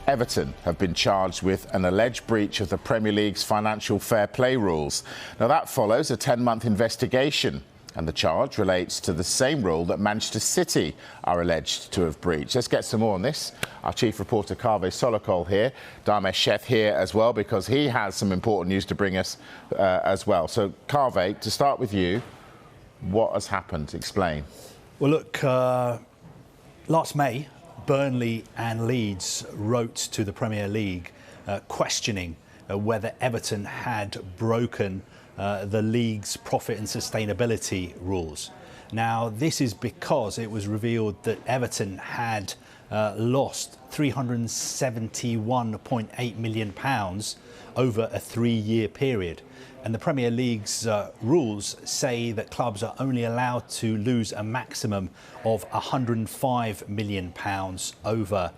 Everton have been charged with an alleged breach of the Premier League's financial fair play rules. Now, that follows a 10-month investigation, and the charge relates to the same rule that Manchester City are alleged to have breached. Let's get some more on this. Our chief reporter, Kaveh Solokol, here. Dharmesh Sheth here as well, because he has some important news to bring us as well. So, Kaveh, to start with you, what has happened? Explain. Well, look, last May, Burnley and Leeds wrote to the Premier League questioning whether Everton had broken the league's profit and sustainability rules. Now, this is because it was revealed that Everton had lost £371.8 million over a 3-year period. And the Premier League's rules say that clubs are only allowed to lose a maximum of £105 million over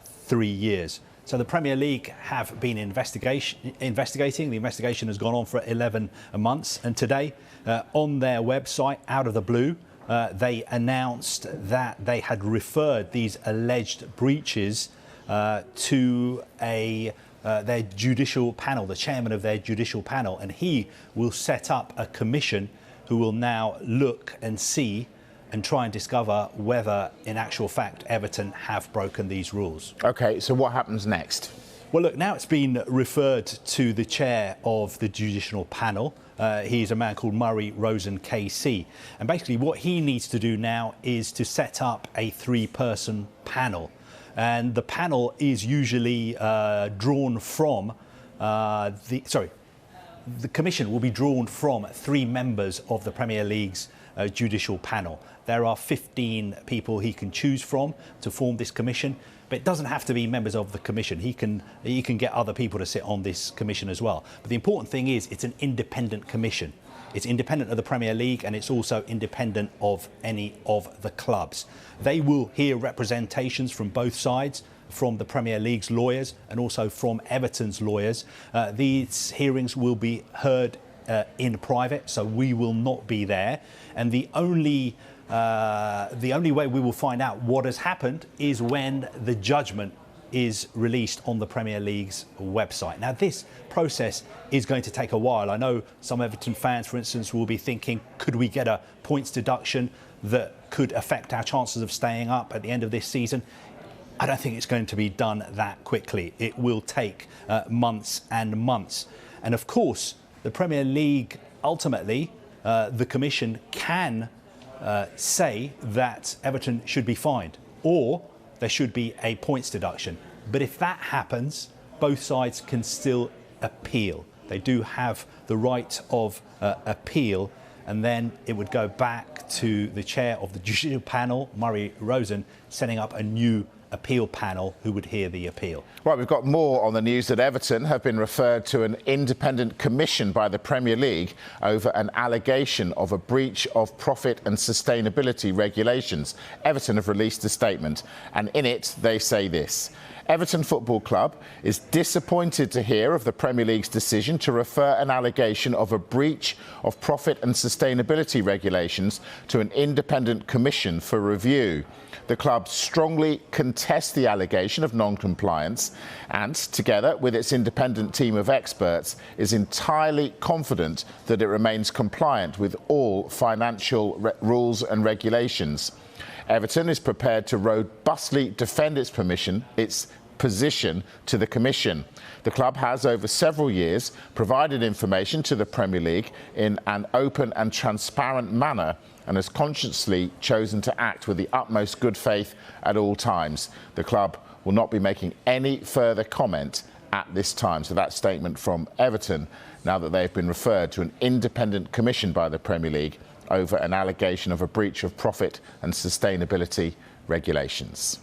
3 years. So the Premier League have been investigating. The investigation has gone on for 11 months. And today, on their website, out of the blue, they announced that they had referred these alleged breaches to their judicial panel, the chairman of their judicial panel, and he will set up a commission who will now look and see and try and discover whether, in actual fact, Everton have broken these rules. OK, so what happens next? Well, look, now it's been referred to the chair of the judicial panel. He's a man called Murray Rosen KC. And basically what he needs to do now is to set up a 3-person panel. And the panel is usually drawn from the commission will be drawn from 3 members of the Premier League's judicial panel. There are 15 people he can choose from to form this commission, but it doesn't have to be members of the commission. He can get other people to sit on this commission as well. But the important thing is it's an independent commission. It's independent of the Premier League, and it's also independent of any of the clubs. They will hear representations from both sides, from the Premier League's lawyers and also from Everton's lawyers. These hearings will be heard in private, so we will not be there. And the only way we will find out what has happened is when the judgment is released on the Premier League's website. Now, this process is going to take a while. I know some Everton fans, for instance, will be thinking, could we get a points deduction that could affect our chances of staying up at the end of this season? I don't think it's going to be done that quickly. It will take months and months. And of course, the Premier League, ultimately, the Commission can say that Everton should be fined, or there should be a points deduction. But if that happens, both sides can still appeal. They do have the right of appeal, and then it would go back to the chair of the judicial panel, Murray Rosen, setting up a new appeal panel who would hear the appeal. Right, we've got more on the news that Everton have been referred to an independent commission by the Premier League over an allegation of a breach of profit and sustainability regulations. Everton have released a statement, and in it they say this: Everton Football Club is disappointed to hear of the Premier League's decision to refer an allegation of a breach of profit and sustainability regulations to an independent commission for review. The club strongly contests the allegation of non-compliance and, together with its independent team of experts, is entirely confident that it remains compliant with all financial rules and regulations. Everton is prepared to robustly defend its position to the Commission. The club has, over several years, provided information to the Premier League in an open and transparent manner, and has consciously chosen to act with the utmost good faith at all times. The club will not be making any further comment at this time. So that statement from Everton, now that they've been referred to an independent commission by the Premier League over an allegation of a breach of profit and sustainability regulations.